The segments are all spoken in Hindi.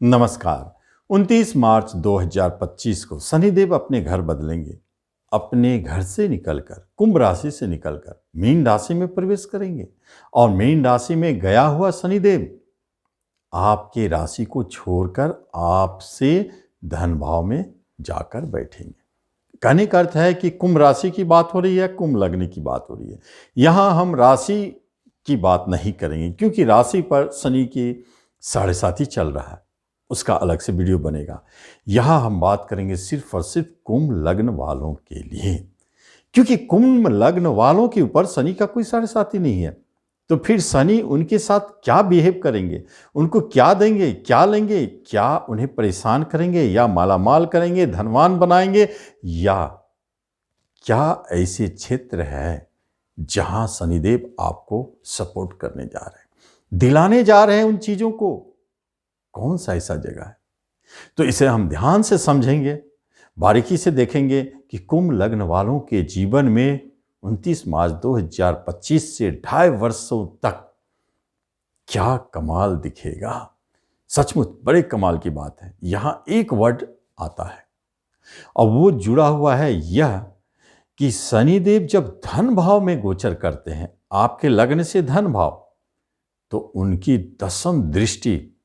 नमस्कार। 29 मार्च 2025 को शनिदेव अपने घर बदलेंगे। अपने घर से निकलकर कुंभ राशि से निकलकर मीन राशि में प्रवेश करेंगे और मीन राशि में गया हुआ शनिदेव आपके राशि को छोड़कर आपसे धन भाव में जाकर बैठेंगे। कहने का अर्थ है कि कुंभ राशि की बात हो रही है, कुंभ लग्न की बात हो रही है। यहाँ हम राशि की बात नहीं करेंगे क्योंकि राशि पर शनि की 7.5 चल रहा है, उसका अलग से वीडियो बनेगा। यहाँ हम बात करेंगे सिर्फ और सिर्फ कुंभ लग्न वालों के लिए, क्योंकि कुंभ लग्न वालों के ऊपर शनि का कोई 7.5 नहीं है। तो फिर शनि उनके साथ क्या बिहेव करेंगे, उनको क्या देंगे, क्या लेंगे, क्या उन्हें परेशान करेंगे या मालामाल करेंगे, धनवान बनाएंगे, या क्या ऐसे क्षेत्र है जहां शनिदेव आपको सपोर्ट करने जा रहे हैं, दिलाने जा रहे हैं उन चीजों को? कौन सा ऐसा जगह है? तो इसे हम ध्यान से समझेंगे, बारीकी से देखेंगे कि कुंभ लग्न वालों के जीवन में 29 मार्च 2025 से 2.5 वर्षों तक क्या कमाल दिखेगा। सचमुच बड़े कमाल की बात है। यहां एक वर्ड आता है और वो जुड़ा हुआ है यह कि शनिदेव जब धन भाव में गोचर करते हैं आपके लग्न से धन भाव, तो उनकी 10वीं दृष्टि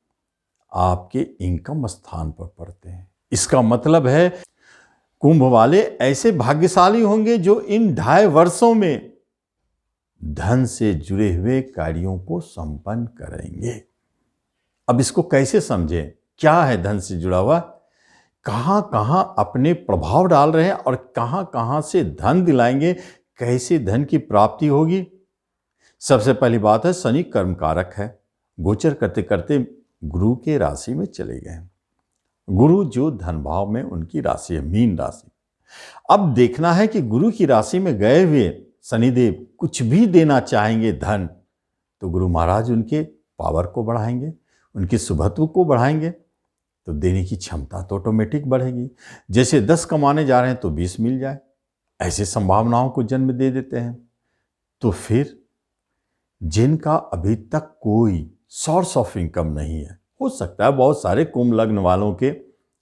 आपके इनकम स्थान पर पड़ते हैं। इसका मतलब है कुंभ वाले ऐसे भाग्यशाली होंगे जो इन 2.5 वर्षों में धन से जुड़े हुए कार्यों को संपन्न करेंगे। अब इसको कैसे समझें? क्या है धन से जुड़ा हुआ, कहां कहां अपने प्रभाव डाल रहे हैं और कहां कहां से धन दिलाएंगे, कैसे धन की प्राप्ति होगी? सबसे पहली बात है शनि कर्मकारक है। गोचर करते करते गुरु के राशि में चले गए। गुरु जो धन भाव में उनकी राशि है, मीन राशि। अब देखना है कि गुरु की राशि में गए हुए शनिदेव कुछ भी देना चाहेंगे धन, तो गुरु महाराज उनके पावर को बढ़ाएंगे, उनकी शुभत्व को बढ़ाएंगे, तो देने की क्षमता तो ऑटोमेटिक बढ़ेगी। जैसे 10 कमाने जा रहे हैं तो 20 मिल जाए, ऐसे संभावनाओं को जन्म दे देते हैं। तो फिर जिनका अभी तक कोई सोर्स ऑफ इनकम नहीं है, हो सकता है बहुत सारे कुंभ लग्न वालों के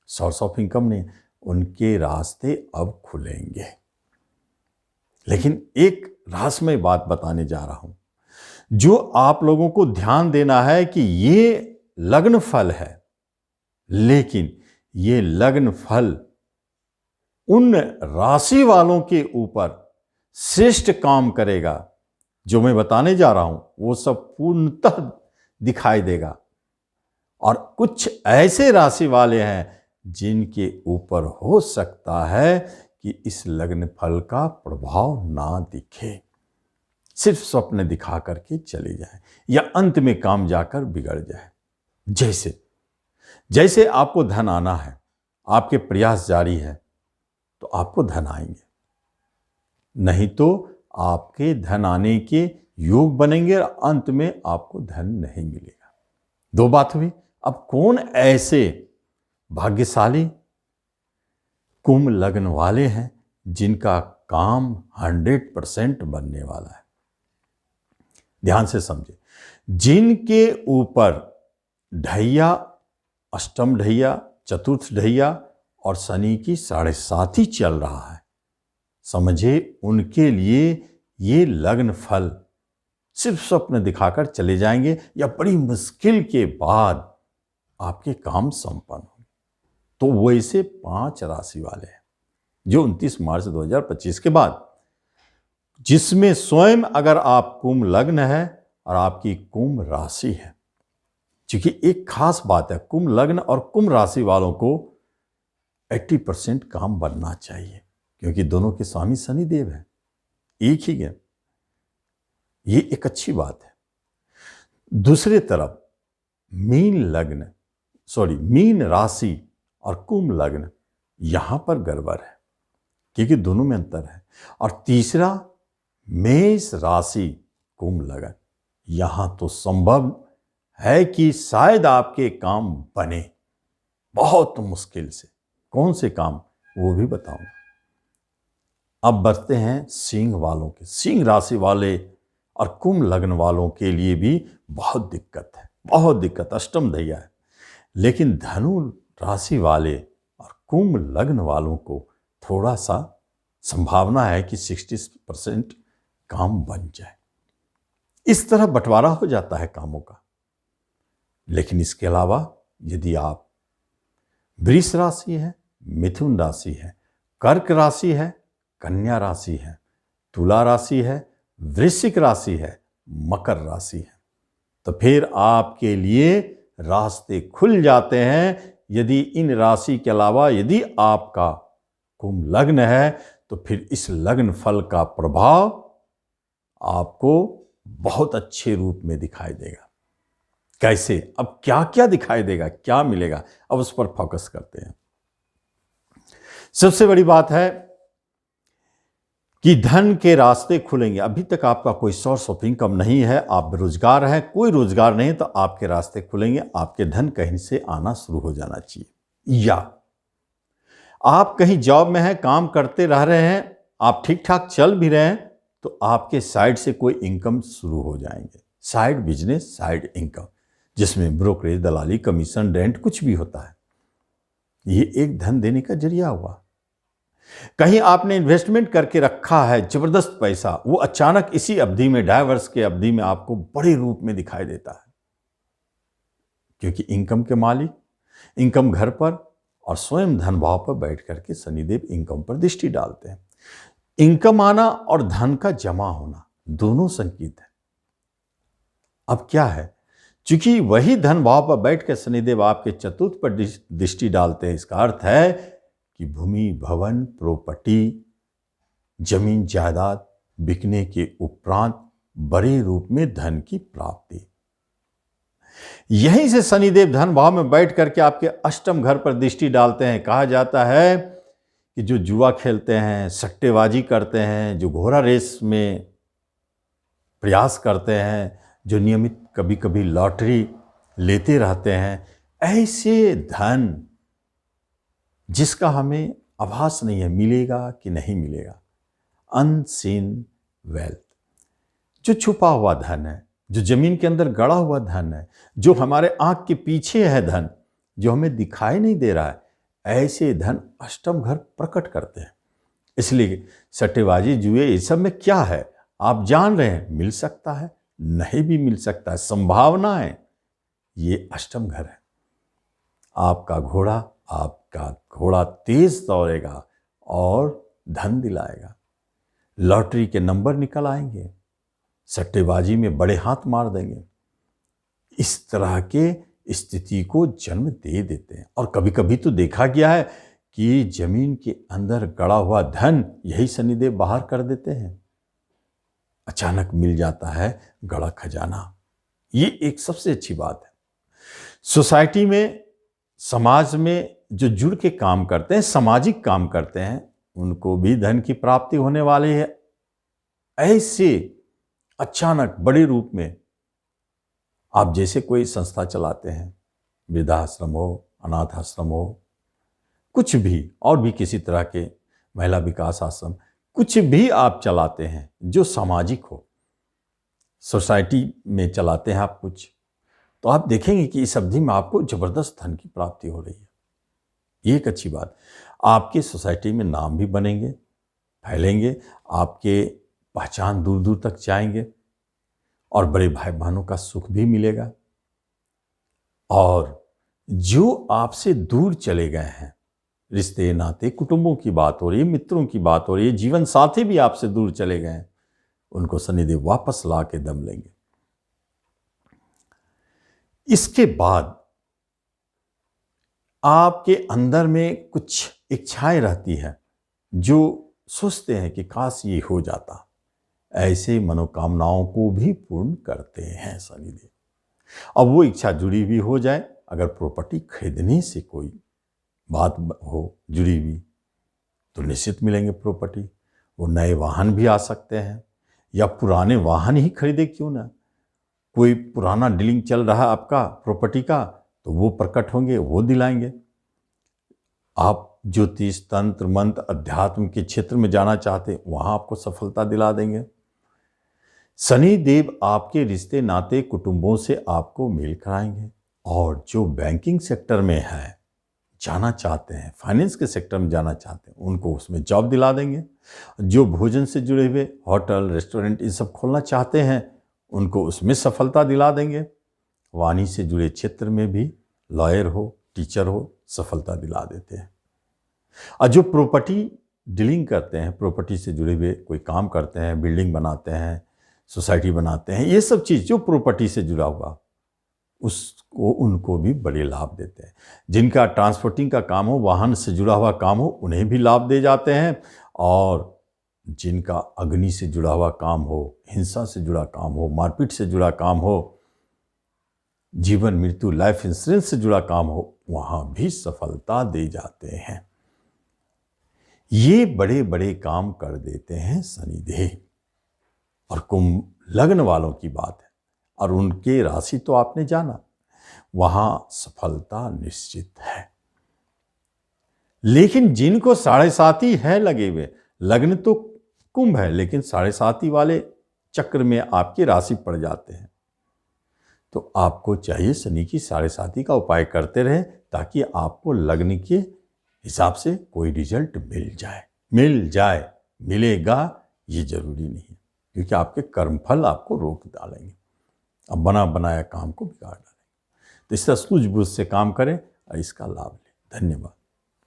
सोर्स ऑफ इनकम नहीं, उनके रास्ते अब खुलेंगे। लेकिन एक रहस्यमय बात बताने जा रहा हूं जो आप लोगों को ध्यान देना है कि ये लग्न फल है, लेकिन ये लग्न फल उन राशि वालों के ऊपर श्रेष्ठ काम करेगा। जो मैं बताने जा रहा हूं वो सब पूर्णतः दिखाई देगा। और कुछ ऐसे राशि वाले हैं जिनके ऊपर हो सकता है कि इस लग्न फल का प्रभाव ना दिखे, सिर्फ स्वप्न दिखा करके चले जाए या अंत में काम जाकर बिगड़ जाए। जैसे जैसे आपको धन आना है, आपके प्रयास जारी है, तो आपको धन आएंगे, नहीं तो आपके धन आने के योग बनेंगे और अंत में आपको धन नहीं मिलेगा। 2 बात हुई। अब कौन ऐसे भाग्यशाली कुंभ लग्न वाले हैं जिनका काम 100% बनने वाला है? ध्यान से समझे। जिनके ऊपर ढैया, अष्टम ढैया, चतुर्थ ढैया और शनि की 7.5 चल रहा है, समझे उनके लिए ये लग्न फल सिर्फ स्वप्न दिखाकर चले जाएंगे या बड़ी मुश्किल के बाद आपके काम संपन्न होंगे। तो वैसे 5 राशि वाले हैं जो 29 मार्च 2025 के बाद, जिसमें स्वयं अगर आप कुंभ लग्न है और आपकी कुंभ राशि है, क्योंकि एक खास बात है, कुंभ लग्न और कुंभ राशि वालों को 80% काम बनना चाहिए, क्योंकि दोनों के स्वामी शनिदेव हैं, एक ही है। ये एक अच्छी बात है। दूसरी तरफ मीन राशि और कुंभ लग्न, यहां पर गड़बड़ है क्योंकि दोनों में अंतर है। और तीसरा मेष राशि कुंभ लग्न, यहां तो संभव है कि शायद आपके काम बने, बहुत मुश्किल से। कौन से काम, वो भी बताऊंगा। अब बढ़ते हैं सिंह वालों के। सिंह राशि वाले और कुंभ लग्न वालों के लिए भी बहुत दिक्कत है, बहुत दिक्कत। अष्टम दैया है। लेकिन धनु राशि वाले और कुंभ लग्न वालों को थोड़ा सा संभावना है कि 60% काम बन जाए। इस तरह बंटवारा हो जाता है कामों का। लेकिन इसके अलावा यदि आप वृष राशि है, मिथुन राशि है, कर्क राशि है, कन्या राशि है, तुला राशि है, वृश्चिक राशि है, मकर राशि है, तो फिर आपके लिए रास्ते खुल जाते हैं। यदि इन राशि के अलावा यदि आपका कुंभ लग्न है तो फिर इस लग्न फल का प्रभाव आपको बहुत अच्छे रूप में दिखाई देगा। कैसे? अब क्या क्या दिखाई देगा, क्या मिलेगा, अब उस पर फोकस करते हैं। सबसे बड़ी बात है कि धन के रास्ते खुलेंगे। अभी तक आपका कोई सोर्स ऑफ इनकम नहीं है, आप बेरोजगार हैं, कोई रोजगार नहीं, तो आपके रास्ते खुलेंगे। आपके धन कहीं से आना शुरू हो जाना चाहिए। या आप कहीं जॉब में हैं, काम करते रह रहे हैं, आप ठीक ठाक चल भी रहे हैं, तो आपके साइड से कोई इनकम शुरू हो जाएंगे। साइड बिजनेस, साइड इनकम, जिसमें ब्रोकरेज, दलाली, कमीशन, रेंट कुछ भी होता है, ये एक धन देने का जरिया हुआ। कहीं आपने इन्वेस्टमेंट करके रखा है जबरदस्त पैसा, वो अचानक इसी अवधि में, 2.5 वर्ष के अवधि में आपको बड़े रूप में दिखाई देता है। क्योंकि इनकम के मालिक इनकम घर पर और स्वयं धन भाव पर बैठ करके शनिदेव इनकम पर दृष्टि डालते हैं। इनकम आना और धन का जमा होना दोनों संकेत है। अब क्या है, चूंकि वही धन भाव पर बैठ कर शनिदेव आपके चतुर्थ पर दृष्टि डालते हैं, इसका अर्थ है कि भूमि, भवन, प्रॉपर्टी, जमीन जायदाद बिकने के उपरांत बड़े रूप में धन की प्राप्ति। यहीं से शनिदेव धन भाव में बैठ करके आपके अष्टम घर पर दृष्टि डालते हैं। कहा जाता है कि जो जुआ खेलते हैं, सट्टेबाजी करते हैं, जो घोड़ा रेस में प्रयास करते हैं, जो नियमित कभी कभी लॉटरी लेते रहते हैं, ऐसे धन जिसका हमें आभास नहीं है मिलेगा कि नहीं मिलेगा, अनसीन वेल्थ, जो छुपा हुआ धन है, जो जमीन के अंदर गड़ा हुआ धन है, जो हमारे आंख के पीछे है धन, जो हमें दिखाई नहीं दे रहा है, ऐसे धन अष्टम घर प्रकट करते हैं। इसलिए सट्टेबाजी, जुए, इस सब में क्या है आप जान रहे हैं, मिल सकता है, नहीं भी मिल सकता है, संभावना है। ये अष्टम घर है। आपका घोड़ा तेज दौड़ेगा और धन दिलाएगा। लॉटरी के नंबर निकल आएंगे, सट्टेबाजी में बड़े हाथ मार देंगे। इस तरह के स्थिति को जन्म दे देते हैं। और कभी कभी तो देखा गया है कि जमीन के अंदर गड़ा हुआ धन यही शनिदेव बाहर कर देते हैं। अचानक मिल जाता है गड़ा खजाना। ये एक सबसे अच्छी बात है। सोसाइटी में, समाज में जो जुड़ के काम करते हैं, सामाजिक काम करते हैं, उनको भी धन की प्राप्ति होने वाली है। ऐसे अचानक बड़े रूप में आप जैसे कोई संस्था चलाते हैं, वृद्धाश्रम हो, अनाथ आश्रम हो, कुछ भी और भी किसी तरह के महिला विकास आश्रम, कुछ भी आप चलाते हैं जो सामाजिक हो, सोसाइटी में चलाते हैं आप कुछ, तो आप देखेंगे कि इस अवधि में आपको जबरदस्त धन की प्राप्ति हो रही है। ये एक अच्छी बात। आपके सोसाइटी में नाम भी बनेंगे, फैलेंगे, आपके पहचान दूर दूर तक जाएंगे और बड़े भाई बहनों का सुख भी मिलेगा। और जो आपसे दूर चले गए हैं, रिश्ते नाते, कुटुंबों की बात हो रही है, मित्रों की बात हो रही है, जीवन साथी भी आपसे दूर चले गए हैं, उनको शनिदेव वापस ला के दम लेंगे। इसके बाद आपके अंदर में कुछ इच्छाएं रहती है, जो सोचते हैं कि काश ये हो जाता। ऐसे मनोकामनाओं को भी पूर्ण करते हैं शनिदेव। अब वो इच्छा जुड़ी भी हो जाए, अगर प्रॉपर्टी खरीदने से कोई बात हो जुड़ी हुई, तो निश्चित मिलेंगे प्रॉपर्टी। वो नए वाहन भी आ सकते हैं, या पुराने वाहन ही खरीदे क्यों ना। कोई पुराना डीलिंग चल रहा है आपका प्रॉपर्टी का, तो वो प्रकट होंगे, वो दिलाएंगे। आप ज्योतिष, तंत्र, मंत्र, अध्यात्म के क्षेत्र में जाना चाहते, वहां आपको सफलता दिला देंगे। शनि देव आपके रिश्ते नाते, कुटुंबों से आपको मेल कराएंगे। और जो बैंकिंग सेक्टर में है, जाना चाहते हैं, फाइनेंस के सेक्टर में जाना चाहते हैं, उनको उसमें जॉब दिला देंगे। जो भोजन से जुड़े हुए होटल, रेस्टोरेंट ये सब खोलना चाहते हैं, उनको उसमें सफलता दिला देंगे। वाणी से जुड़े क्षेत्र में भी लॉयर हो, टीचर हो, सफलता दिला देते हैं। और जो प्रॉपर्टी डीलिंग करते हैं, प्रॉपर्टी से जुड़े हुए कोई काम करते हैं, बिल्डिंग बनाते हैं, सोसाइटी बनाते हैं, ये सब चीज़ जो प्रॉपर्टी से जुड़ा हुआ, उसको उनको भी बड़े लाभ देते हैं। जिनका ट्रांसपोर्टिंग का काम हो, वाहन से जुड़ा हुआ काम हो, उन्हें भी लाभ दे जाते हैं। और जिनका अग्नि से जुड़ा हुआ काम हो, हिंसा से जुड़ा काम हो, मारपीट से जुड़ा काम हो, जीवन मृत्यु लाइफ इंश्योरेंस से जुड़ा काम हो, वहाँ भी सफलता दे जाते हैं। ये बड़े बड़े काम कर देते हैं शनिदेव। और कुंभ लग्न वालों की बात है, और उनके राशि तो आपने जाना, वहां सफलता निश्चित है। लेकिन जिनको 7.5 है लगे हुए, लग्न तो कुंभ है लेकिन 7.5 वाले चक्र में आपकी राशि पड़ जाते हैं, तो आपको चाहिए शनि की 7.5 का उपाय करते रहें, ताकि आपको लग्न के हिसाब से कोई रिजल्ट मिल जाए। मिलेगा ये जरूरी नहीं, क्योंकि आपके कर्मफल आपको रोक डालेंगे, अब बना बनाया काम को बिगाड़ डालेंगे। तो इस तरह सूझबूझ से काम करें और इसका लाभ लें। धन्यवाद।